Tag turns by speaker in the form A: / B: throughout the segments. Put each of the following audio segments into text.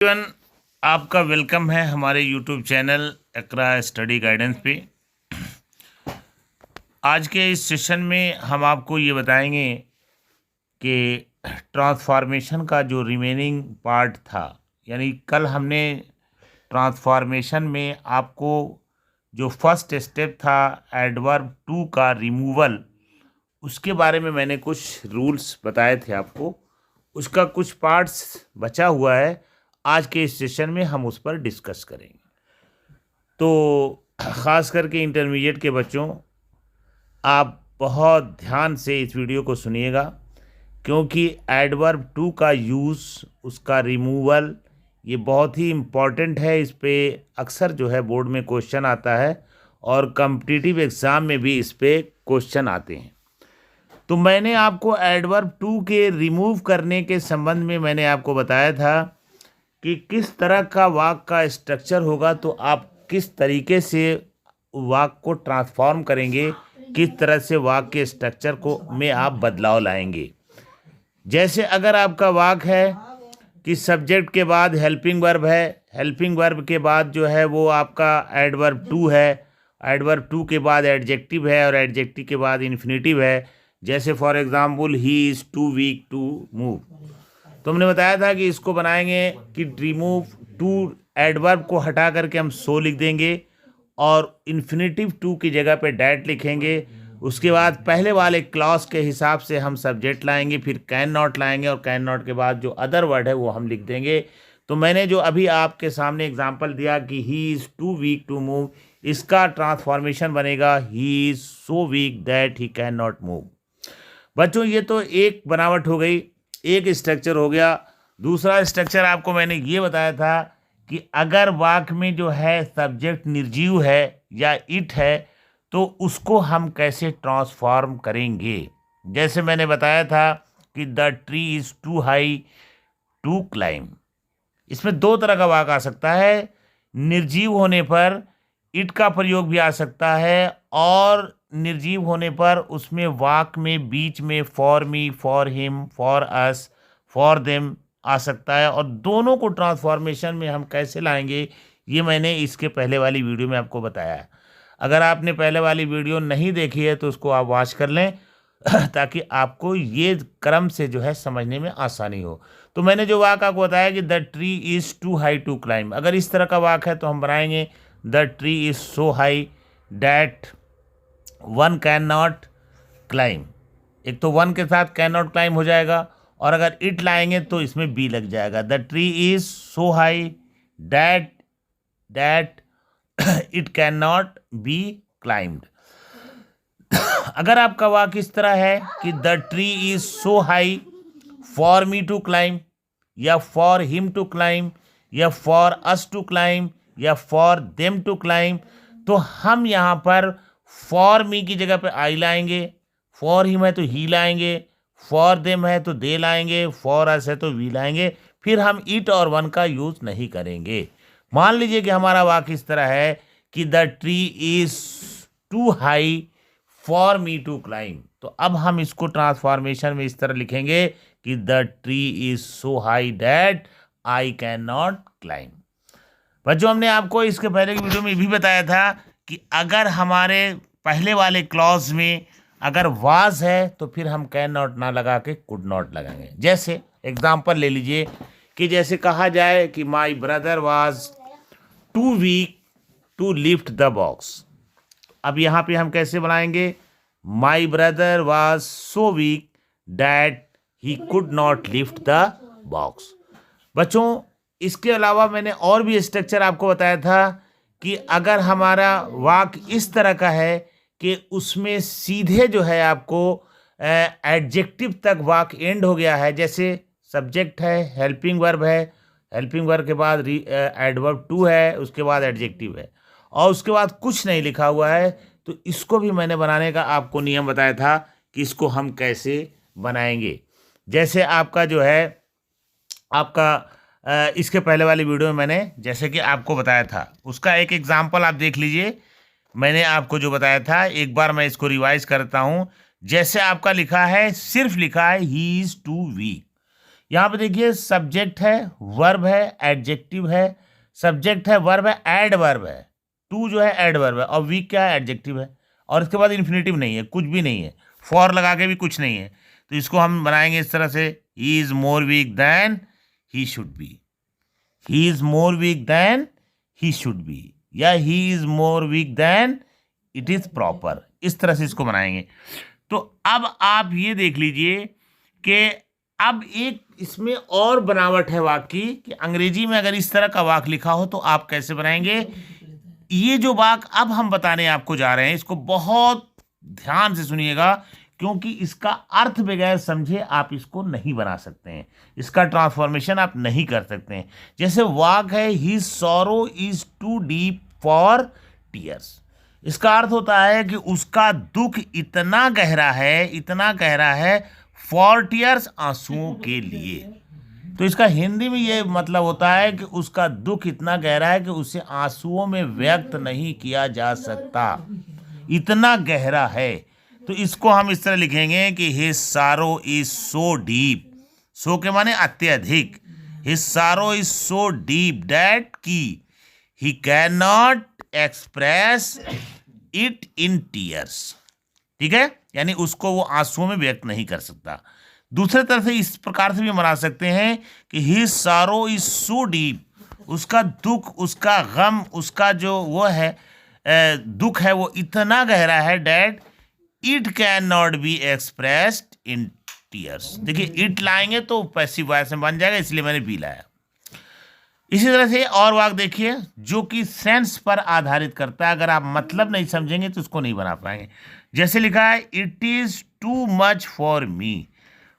A: Everyone, आपका welcome है हमारे यूट्यूब चैनल इकरा स्टडी गाइडेंस पे। आज के इस सेशन में हम आपको ये बताएंगे कि ट्रांसफॉर्मेशन का जो रिमेनिंग पार्ट था, यानी कल हमने ट्रांसफॉर्मेशन में आपको जो फर्स्ट स्टेप था एडवर्ब टू का रिमूवल, उसके बारे में मैंने कुछ रूल्स बताए थे आपको। उसका कुछ पार्ट्स बचा हुआ है, आज के इस सेशन में हम उस पर डिस्कस करेंगे। तो ख़ास करके इंटरमीडिएट के बच्चों, आप बहुत ध्यान से इस वीडियो को सुनिएगा, क्योंकि एडवर्ब टू का यूज़, उसका रिमूवल, ये बहुत ही इम्पॉर्टेंट है। इस पे अक्सर जो है बोर्ड में क्वेश्चन आता है और कॉम्पिटिटिव एग्ज़ाम में भी इस पे क्वेश्चन आते हैं। तो मैंने आपको एडवर्ब टू के रिमूव करने के संबंध में मैंने आपको बताया था कि किस तरह का वाक्य का स्ट्रक्चर होगा, तो आप किस तरीके से वाक्य को ट्रांसफॉर्म करेंगे, किस तरह से वाक्य के स्ट्रक्चर को में आप बदलाव लाएंगे। जैसे अगर आपका वाक्य है कि सब्जेक्ट के बाद हेल्पिंग वर्ब है, हेल्पिंग वर्ब के बाद जो है वो आपका एडवर्ब टू है, एडवर्ब टू के बाद एडजेक्टिव है और एडजेक्टिव के बाद इन्फिनेटिव है। जैसे for example he is too weak to move, तो हमने बताया था कि इसको बनाएंगे कि रिमूव टू, एडवर्ब को हटा करके हम सो लिख देंगे और इन्फिनेटिव टू की जगह पे डैट लिखेंगे। उसके बाद पहले वाले क्लॉज के हिसाब से हम सब्जेक्ट लाएंगे, फिर कैन नॉट लाएंगे और कैन नॉट के बाद जो अदर वर्ड है वो हम लिख देंगे। तो मैंने जो अभी आपके सामने एग्जांपल दिया कि he is too weak to move, इसका ट्रांसफॉर्मेशन बनेगा he is so weak that he can not move. बच्चों, ये तो एक बनावट हो गई, एक स्ट्रक्चर हो गया। दूसरा स्ट्रक्चर आपको मैंने ये बताया था कि अगर वाक्य में जो है सब्जेक्ट निर्जीव है या इट है, तो उसको हम कैसे ट्रांसफॉर्म करेंगे। जैसे मैंने बताया था कि the tree is too high to climb. इसमें दो तरह का वाक्य आ सकता है। निर्जीव होने पर इट का प्रयोग भी आ सकता है और निर्जीव होने पर उसमें वाक्य में बीच में for me, for him, for us, for them आ सकता है। और दोनों को ट्रांसफॉर्मेशन में हम कैसे लाएंगे, ये मैंने इसके पहले वाली वीडियो में आपको बताया है। अगर आपने पहले वाली वीडियो नहीं देखी है तो उसको आप वॉच कर लें ताकि आपको ये क्रम से जो है समझने में आसानी हो। तो मैंने जो वाक्य आपको बताया कि the tree is too high to climb, अगर इस तरह का वाक्य है तो हम बनाएंगे the tree is so high that one can not climb. एक तो वन के साथ कैन नॉट क्लाइम हो जाएगा, और अगर इट लाएंगे तो इसमें बी लग जाएगा। The tree is so high that it can not be climbed. अगर आपका वाक्य इस तरह है कि the tree is so high for me to climb, या फॉर हिम टू क्लाइम, या फॉर अस टू क्लाइम, या फॉर देम टू क्लाइम, तो हम यहाँ पर फॉर मी की जगह पे आई लाएंगे, फॉर हिम है तो ही लाएंगे, फॉर देम है तो दे लाएंगे, फॉर अस है तो वी लाएंगे। फिर हम इट और वन का यूज़ नहीं करेंगे। मान लीजिए कि हमारा वाक्य इस तरह है कि the tree is too high for me to climb, तो अब हम इसको ट्रांसफॉर्मेशन में इस तरह लिखेंगे कि the tree is so high that I can not climb. बच्चों, हमने आपको इसके पहले की वीडियो में भी बताया था कि अगर हमारे पहले वाले क्लॉज में अगर वाज है तो फिर हम कैन नॉट ना लगा के कुड नॉट लगाएंगे। जैसे एग्जांपल ले लीजिए कि जैसे कहा जाए कि my brother was too weak to lift the box. अब यहाँ पे हम कैसे बनाएंगे, my brother was so weak that he could not lift the box. बच्चों, इसके अलावा मैंने और भी स्ट्रक्चर आपको बताया था कि अगर हमारा वाक्य इस तरह का है कि उसमें सीधे जो है आपको एडजेक्टिव तक वाक्य एंड हो गया है, जैसे सब्जेक्ट है, हेल्पिंग वर्ब है, हेल्पिंग वर्ब के बाद एडवर्ब टू है, उसके बाद एडजेक्टिव है और उसके बाद कुछ नहीं लिखा हुआ है, तो इसको भी मैंने बनाने का आपको नियम बताया था कि इसको हम कैसे बनाएंगे। जैसे आपका जो है आपका इसके पहले वाली वीडियो में मैंने जैसे कि आपको बताया था, उसका एक एग्जाम्पल आप देख लीजिए। मैंने आपको जो बताया था, एक बार मैं इसको रिवाइज करता हूँ। जैसे आपका लिखा है, सिर्फ लिखा है ही इज़ टू वीक, यहाँ पे देखिए सब्जेक्ट है, वर्ब है, एडजेक्टिव है, सब्जेक्ट है, वर्ब है, एडवर्ब है, टू जो है एडवर्ब है, और वीक क्या है, एडजेक्टिव है, और इसके बाद इन्फिनेटिव नहीं है, कुछ भी नहीं है, फॉर लगा के भी कुछ नहीं है। तो इसको हम बनाएंगे इस तरह से, he is more weak than he should be, he is more weak than he should be, या he is more weak than it is proper, इस तरह से इसको बनाएंगे। तो अब आप ये देख लीजिए कि अब एक इसमें और बनावट है वाक्य की, कि अंग्रेजी में अगर इस तरह का वाक्य लिखा हो तो आप कैसे बनाएंगे। ये जो वाक्य अब हम बताने आपको जा रहे हैं, इसको बहुत ध्यान से सुनिएगा, क्योंकि इसका अर्थ बगैर समझे आप इसको नहीं बना सकते हैं, इसका ट्रांसफॉर्मेशन आप नहीं कर सकते हैं। जैसे वाक्य है, he sorrow is too deep for tears, इसका अर्थ होता है कि उसका दुख इतना गहरा है, इतना गहरा है, फॉर टीयर्स, आंसुओं के लिए। तो इसका हिंदी में ये मतलब होता है कि उसका दुख इतना गहरा है कि उसे आंसुओं में व्यक्त नहीं किया जा सकता, इतना गहरा है। तो इसको हम इस तरह लिखेंगे कि हिज सारो इज सो डीप, सो के माने अत्यधिक, हिज सारो इज सो डीप दैट की ही can not express it in tears. ठीक है, यानी उसको वो आंसुओं में व्यक्त नहीं कर सकता। दूसरे तरफ से इस प्रकार से भी बना सकते हैं कि हिज सारो इज सो डीप, उसका दुख, उसका गम, उसका जो वो है दुख है, वो इतना गहरा है, that it can not be expressed in tears. देखिए इट लाएंगे तो पैसिव वॉइस में बन जाएगा, इसलिए मैंने बी लाया। इसी तरह से और वाक्य देखिए जो कि सेंस पर आधारित करता है, अगर आप मतलब नहीं समझेंगे तो उसको नहीं बना पाएंगे। जैसे लिखा है, it is too much for me,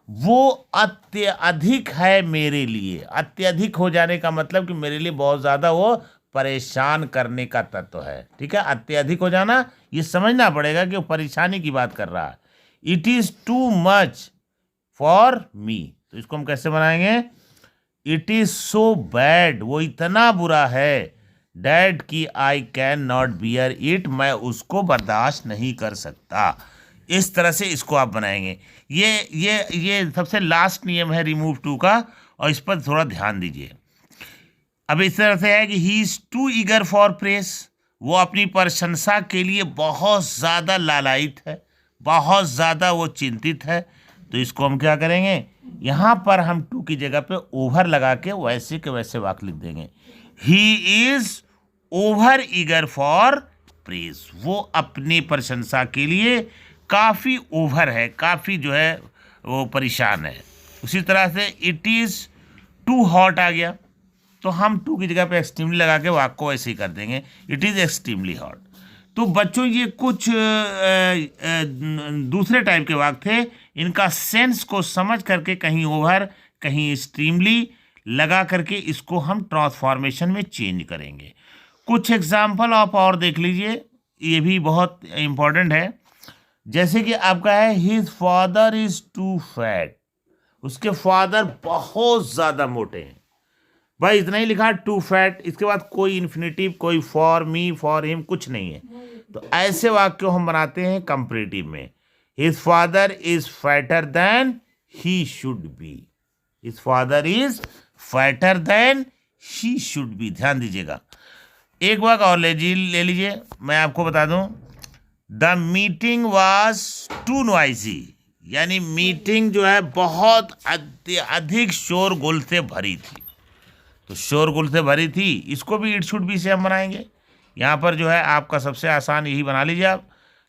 A: वो अत्यधिक है मेरे लिए। अत्यधिक हो जाने का मतलब कि मेरे लिए बहुत ज़्यादा वो परेशान करने का तत्व है। ठीक है, अत्यधिक हो जाना ये समझना पड़ेगा कि वो परेशानी की बात कर रहा है। It is too much for me, तो इसको हम कैसे बनाएंगे, इट इज़ सो बैड, वो इतना बुरा है, डैड की आई कैन नॉट बियर इट, मैं उसको बर्दाश्त नहीं कर सकता। इस तरह से इसको आप बनाएंगे। ये सबसे लास्ट नियम है रिमूव टू का, और इस पर थोड़ा ध्यान दीजिए। अब इस तरह से है कि he is too eager for praise, वो अपनी प्रशंसा के लिए बहुत ज़्यादा लालायित है, बहुत ज़्यादा वो चिंतित है। तो इसको हम क्या करेंगे, यहाँ पर हम टू की जगह पे ओवर लगा के वैसे के वैसे वाक्य लिख देंगे। He is over eager for praise, वो अपनी प्रशंसा के लिए काफ़ी ओवर है, काफ़ी जो है वो परेशान है। उसी तरह से इट इज़ टू हॉट आ गया, तो हम टू की जगह पे एक्सट्रीमली लगा के वाक्य को ऐसे ही कर देंगे, इट इज़ एक्सट्रीमली हॉट। तो बच्चों ये कुछ दूसरे टाइप के वाक्य थे, इनका सेंस को समझ करके कहीं ओवर कहीं एक्सट्रीमली लगा करके इसको हम ट्रांसफॉर्मेशन में चेंज करेंगे। कुछ एग्जाम्पल आप और देख लीजिए, ये भी बहुत इम्पोर्टेंट है। जैसे कि आपका है, his father is too fat, उसके फादर बहुत ज़्यादा मोटे हैं। भाई इतना ही लिखा टू फैट, इसके बाद कोई इन्फिनेटिव, कोई फॉर मी, फॉर हिम कुछ नहीं है। तो ऐसे वाक्य हम बनाते हैं कंपैरेटिव में, his father is fatter than he should be, his father is fatter than he should be. ध्यान दीजिएगा। एक वाक्य और ले लीजिए, मैं आपको बता दूं, the meeting was too noisy, यानी मीटिंग जो है बहुत अधिक शोरगुल से भरी थी। तो शोरगुल से भरी थी, इसको भी इट शुड बी से हम बनाएंगे। यहाँ पर जो है आपका सबसे आसान यही बना लीजिए आप,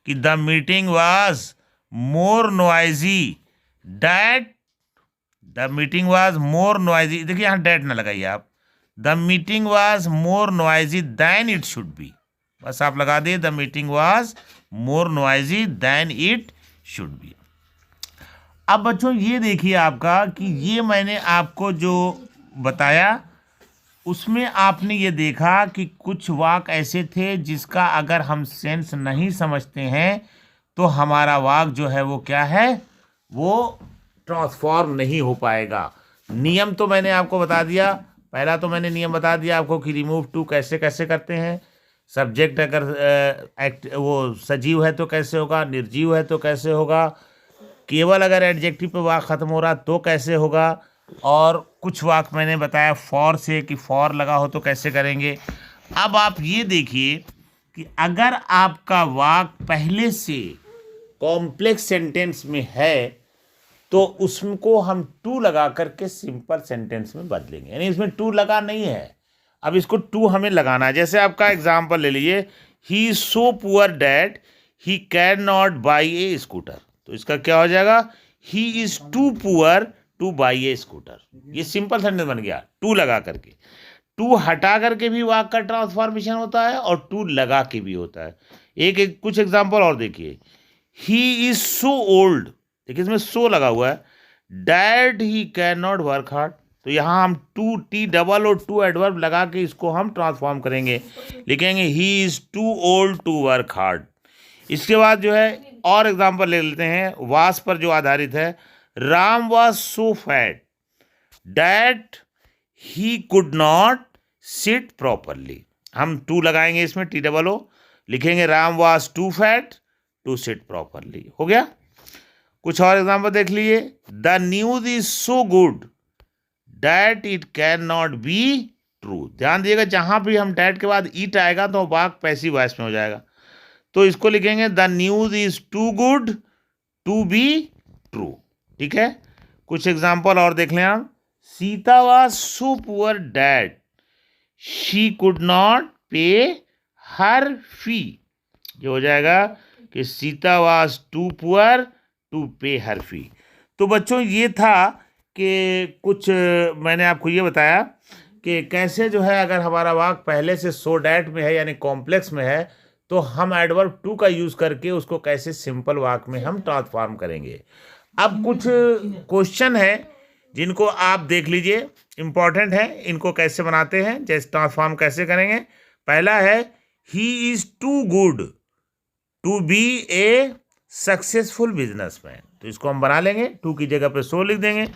A: कि the meeting was more noisy that, the meeting was more noisy, देखिए यहाँ डैट ना लगाइए आप, the meeting was more noisy than it should be, बस आप लगा दिए the meeting was more noisy than it should be. अब बच्चों ये देखिए आपका कि ये मैंने आपको जो बताया उसमें आपने ये देखा कि कुछ वाक्य ऐसे थे जिसका अगर हम सेंस नहीं समझते हैं तो हमारा वाक्य जो है वो क्या है, वो ट्रांसफॉर्म नहीं हो पाएगा। नियम तो मैंने आपको बता दिया, पहला तो मैंने नियम बता दिया आपको कि रिमूव टू कैसे कैसे करते हैं, सब्जेक्ट अगर वो सजीव है तो कैसे होगा, निर्जीव है तो कैसे होगा, केवल अगर एडजेक्टिव पे वाक्य खत्म हो रहा तो कैसे होगा, और कुछ वाक्य मैंने बताया फॉर से कि फॉर लगा हो तो कैसे करेंगे। अब आप ये देखिए कि अगर आपका वाक्य पहले से कॉम्प्लेक्स सेंटेंस में है तो उसको हम टू लगा करके सिंपल सेंटेंस में बदलेंगे, यानी इसमें टू लगा नहीं है, अब इसको टू हमें लगाना है। जैसे आपका एग्जाम्पल ले लीजिए, he is so poor that he can not buy a scooter. तो इसका क्या हो जाएगा, he is too poor to buy a scooter. ये सिंपल सेंटेंस बन गया टू लगा करके। टू हटा करके भी वाक्य का ट्रांसफॉर्मेशन होता है और टू लगा के भी होता है। कुछ एग्जाम्पल और देखिए, ही इज सो ओल्ड, देखिए इसमें सो लगा हुआ है, that he can not work hard. तो यहाँ हम टू टी डबल और टू एडवर्ब लगा के इसको हम ट्रांसफॉर्म करेंगे, लिखेंगे he is too old to work hard. इसके बाद जो है और एग्जाम्पल ले लेते हैं वास पर जो आधारित है, Ram was so fat that he could not sit properly. हम टू लगाएंगे इसमें टी डबल ओ, लिखेंगे Ram was too fat to sit properly. हो गया। कुछ और एग्जाम्पल देख लीजिए, the news is so good that it can not be true. ध्यान दिएगा जहां भी हम डैट के बाद इट आएगा तो वाक्य पैसिव वॉइस में हो जाएगा। तो इसको लिखेंगे the news is too good to be true. ठीक है। कुछ एग्जाम्पल और देख लें आप, Sita was so poor that she could not pay her fee. ये हो जाएगा कि Sita was too poor to pay her फी। तो बच्चों ये था कि कुछ मैंने आपको ये बताया कि कैसे जो है अगर हमारा वाक्य पहले से सो डैट में है यानी कॉम्प्लेक्स में है तो हम एडवर्ब टू का यूज़ करके उसको कैसे सिंपल वाक्य में हम ट्रांसफॉर्म करेंगे। अब कुछ क्वेश्चन है जिनको आप देख लीजिए, इंपॉर्टेंट है, इनको कैसे बनाते हैं, जैसे ट्रांसफॉर्म कैसे करेंगे। पहला है he is too good to be a successful businessman. तो इसको हम बना लेंगे, टू की जगह पे सो लिख देंगे,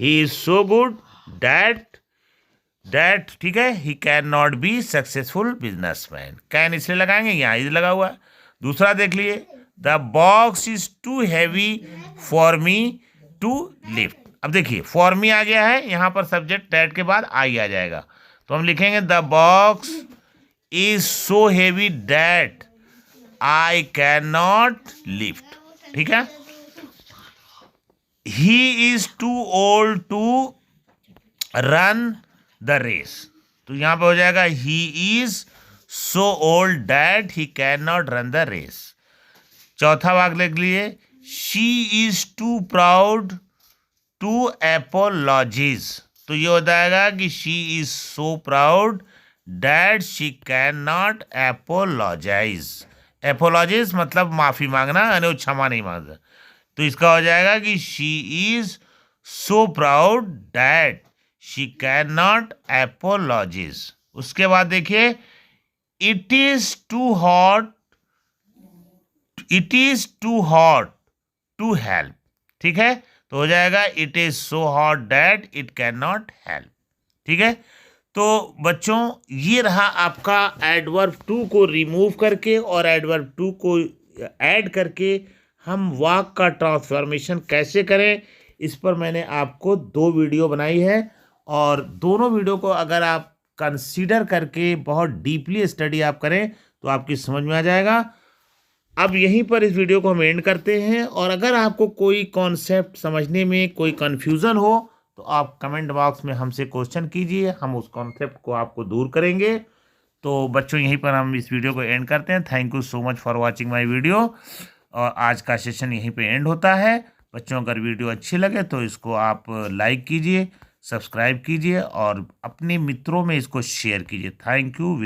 A: ही इज सो गुड डैट ठीक है ही can not be successful businessman. Can इसलिए लगाएंगे, यहाँ इज लगा हुआ है। दूसरा देख लिए, the box is too heavy for me to lift. अब देखिए फॉर मी आ गया है, यहाँ पर सब्जेक्ट डैट के बाद आई आ जाएगा, तो हम लिखेंगे the box is so heavy that I can not lift. ठीक है। He is too old to run the race. तो यहां पे हो जाएगा he is so old that he can not run the race. चौथा वाक्य लिख लिए, she is too proud to apologise. तो ये हो जाएगा कि she is so proud that she can not apologise. Apologise मतलब माफ़ी मांगना, यानी वो क्षमा नहीं मांगता। तो इसका हो जाएगा कि she is so proud that she can not apologise. उसके बाद देखिए, it is too hot to help. ठीक है। तो हो जाएगा it is so hot that it can not help. ठीक है। तो बच्चों ये रहा आपका एडवर्ब टू को रिमूव करके और एडवर्ब टू को ऐड करके हम वाक्य का ट्रांसफॉर्मेशन कैसे करें, इस पर मैंने आपको 2 वीडियो बनाई है और दोनों वीडियो को अगर आप कंसीडर करके बहुत डीपली स्टडी आप करें तो आपकी समझ में आ जाएगा। अब यहीं पर इस वीडियो को हम एंड करते हैं और अगर आपको कोई कॉन्सेप्ट समझने में कोई कन्फ्यूज़न हो तो आप कमेंट बॉक्स में हमसे क्वेश्चन कीजिए, हम उस कॉन्सेप्ट को आपको दूर करेंगे। तो बच्चों यहीं पर हम इस वीडियो को एंड करते हैं। Thank you so much for watching my video. और आज का सेशन यहीं पे एंड होता है। बच्चों अगर वीडियो अच्छी लगे तो इसको आप लाइक कीजिए, सब्सक्राइब कीजिए और अपने मित्रों में इसको शेयर कीजिए। Thank you.